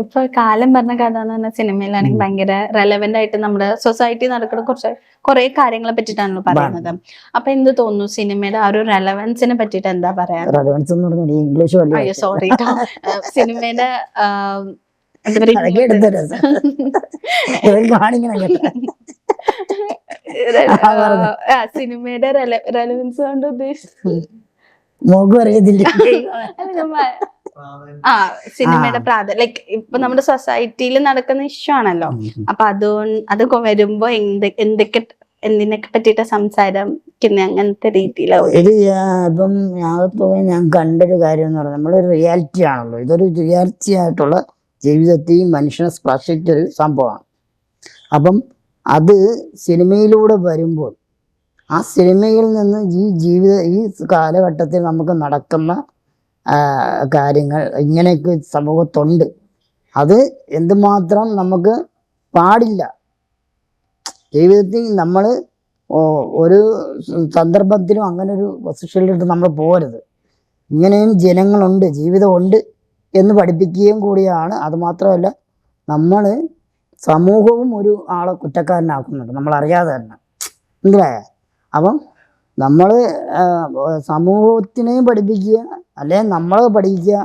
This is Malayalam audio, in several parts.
ഇപ്പൊ കാലം പറഞ്ഞ കഥ എന്ന് പറഞ്ഞ സിനിമയിലാണെങ്കിൽ ഭയങ്കര റെലവെന്റ് ആയിട്ട് നമ്മുടെ സൊസൈറ്റി നടക്കുന്ന കുറെ കാര്യങ്ങളെ പറ്റിയിട്ടാണല്ലോ പറയുന്നത്. അപ്പൊ എന്ത് തോന്നുന്നു സിനിമയുടെ ആ ഒരു റെലവൻസിനെ പറ്റിയിട്ട് എന്താ പറയാ? റെലവൻസ് എന്ന് പറഞ്ഞാൽ ഇംഗ്ലീഷ് അയ്യോ സോറി, സിനിമയുടെ സിനിമയുടെ റെലവൻസ് കൊണ്ട് ഉദ്ദേശിച്ചത് സിനിമയുടെ ലൈക്ക് ഇപ്പൊ നമ്മുടെ സൊസൈറ്റിയിൽ നടക്കുന്ന ഇഷ്യൂ ആണല്ലോ. അപ്പൊ അത് വരുമ്പോ എന്തിനൊക്കെ പറ്റിയിട്ട് സംസാരിക്കുന്ന അങ്ങനത്തെ രീതിയിലാവും. ഞാൻ കണ്ടൊരു കാര്യം എന്ന് പറഞ്ഞാൽ നമ്മളൊരു റിയാലിറ്റി ആണല്ലോ, ഇതൊരു റിയാലിറ്റി ആയിട്ടുള്ള ജീവിതത്തെയും മനുഷ്യനെ സ്പർശിച്ചൊരു സംഭവമാണ്. അപ്പം അത് സിനിമയിലൂടെ വരുമ്പോൾ ആ സിനിമയിൽ നിന്ന് ഈ കാലഘട്ടത്തിൽ നമുക്ക് നടക്കുന്ന കാര്യങ്ങൾ ഇങ്ങനെയൊക്കെ സമൂഹത്തുണ്ട്, അത് എന്തുമാത്രം നമുക്ക് പാടില്ല. ജീവിതത്തിൽ നമ്മൾ ഒരു സന്ദർഭത്തിലും അങ്ങനെ ഒരു പൊസിഷനിലിട്ട് നമ്മൾ പോരുത്. ഇങ്ങനെയും ജനങ്ങളുണ്ട്, ജീവിതമുണ്ട് എന്ന് പഠിപ്പിക്കുകയും കൂടിയാണ്. അതുമാത്രമല്ല നമ്മൾ സമൂഹവും ഒരു ആളെ കുറ്റക്കാരനാക്കുന്നുണ്ട് നമ്മളറിയാതെ തന്നെ, മനസ്സിലായ? അപ്പം നമ്മൾ സമൂഹത്തിനെയും പഠിപ്പിക്കുക അല്ലെങ്കിൽ നമ്മളെ പഠിക്കുക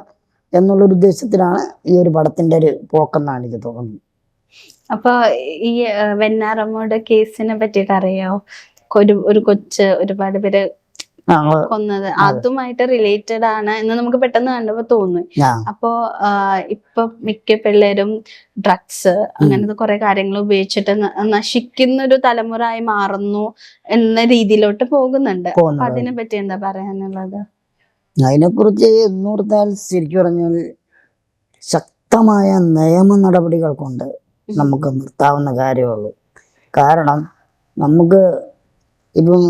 എന്നുള്ളൊരു ഉദ്ദേശത്തിലാണ് ഈ ഒരു പടത്തിൻ്റെ ഒരു പോക്കെന്നാണ് എനിക്ക് തോന്നുന്നത്. അപ്പൊ ഈ വെഞ്ഞാറമ്മൂട് കേസിനെ പറ്റിയിട്ട് അറിയാമോ? ഒരു കൊച്ച് ഒരുപാട് പേര് കൊന്നത് അതുമായിട്ട് റിലേറ്റഡ് ആണ് എന്ന് നമുക്ക് പെട്ടെന്ന് കണ്ടപ്പോ തോന്നുന്നു. അപ്പോ ഇപ്പൊ മിക്ക പിള്ളേരും ഡ്രഗ്സ് അങ്ങനത്തെ കുറെ കാര്യങ്ങൾ ഉപയോഗിച്ചിട്ട് നശിക്കുന്ന ഒരു തലമുറ ആയി മാറുന്നു എന്ന രീതിയിലോട്ട് പോകുന്നുണ്ട്. അപ്പൊ അതിനെ പറ്റി എന്താ പറയാനുള്ളത്? അതിനെക്കുറിച്ച് എന്നോർത്താൽ ശരിക്കും പറഞ്ഞാൽ ശക്തമായ നിയമ നടപടികൾ കൊണ്ട് നമുക്ക് നിർത്താവുന്ന കാര്യമുള്ളൂ. കാരണം നമുക്ക് ഇപ്പം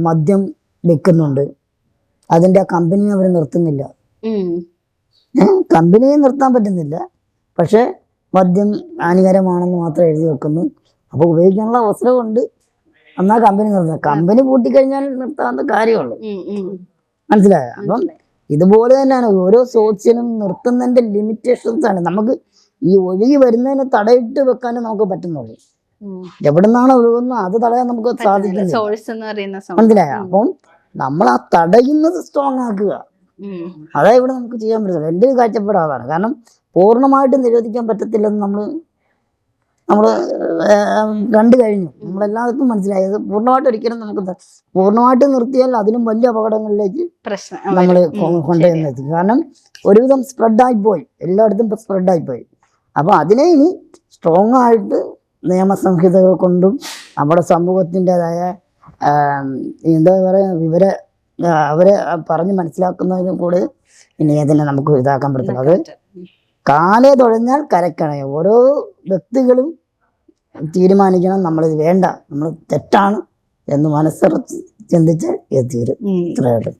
മദ്യം വിൽക്കുന്നുണ്ട്, അതിൻ്റെ കമ്പനി അവർ നിർത്തുന്നില്ല, കമ്പനിയെ നിർത്താൻ പറ്റുന്നില്ല, പക്ഷെ മദ്യം ഹാനികരമാണെന്ന് മാത്രം എഴുതി വെക്കുന്നു. അപ്പോൾ ഉപയോഗിക്കാനുള്ള അവസരമുണ്ട്, എന്നാൽ കമ്പനി നിർത്തുന്നത്. കമ്പനി പൂട്ടിക്കഴിഞ്ഞാൽ നിർത്താവുന്ന കാര്യമുള്ളൂ, മനസ്സിലായോ? അപ്പം ഇതുപോലെ തന്നെയാണ് ഓരോ സോഴ്സിനും നിർത്തുന്നതിൻ്റെ ലിമിറ്റേഷൻസ് ആണ്. നമുക്ക് ഈ ഒഴുകി വരുന്നതിന് തടയിട്ട് വെക്കാനും നമുക്ക് പറ്റുന്നുള്ളൂ. എവിടെ നിന്നാണ് ഒഴുകുന്നത് അത് തടയാൻ നമുക്ക് സാധിക്കില്ല, മനസ്സിലായോ? അപ്പം നമ്മൾ ആ തടയുന്നത് സ്ട്രോങ് ആക്കുക, അതാ ഇവിടെ നമുക്ക് ചെയ്യാൻ പറ്റില്ല. എൻ്റെ ഒരു കാഴ്ചപ്പാടാണ്. കാരണം പൂർണ്ണമായിട്ട് നിരോധിക്കാൻ പറ്റത്തില്ലെന്ന് നമ്മൾ കണ്ടു കഴിഞ്ഞു, നമ്മളെല്ലാവർക്കും മനസ്സിലായത്. പൂർണ്ണമായിട്ട് ഒരിക്കലും നമുക്ക് പൂർണ്ണമായിട്ട് നിർത്തിയാൽ അതിലും വലിയ അപകടങ്ങളിലേക്ക് നമ്മൾ കൊണ്ടുവന്നെത്തി. കാരണം ഒരുവിധം സ്പ്രെഡായിപ്പോയി, എല്ലായിടത്തും സ്പ്രെഡായിപ്പോയി. അപ്പോൾ അതിനെ ഇനി സ്ട്രോങ് ആയിട്ട് നിയമസംഹിതകൾ കൊണ്ടും നമ്മുടെ സമൂഹത്തിൻ്റെതായ എന്താ പറയുക അവരെ പറഞ്ഞ് മനസ്സിലാക്കുന്നതിനും കൂടെ ഇനി അതിനെ നമുക്ക് ഇതാക്കാൻ പറ്റത്തില്ല. അത് കാലേ തുഴഞ്ഞാൽ കരക്കണേ. ഓരോ വ്യക്തികളും തീരുമാനിക്കണം നമ്മളിത് വേണ്ട, നമ്മൾ തെറ്റാണ് എന്ന് മനസ്സുറച്ച് ചിന്തിച്ചാൽ എത്തിരും. ഇത്രയായിട്ട്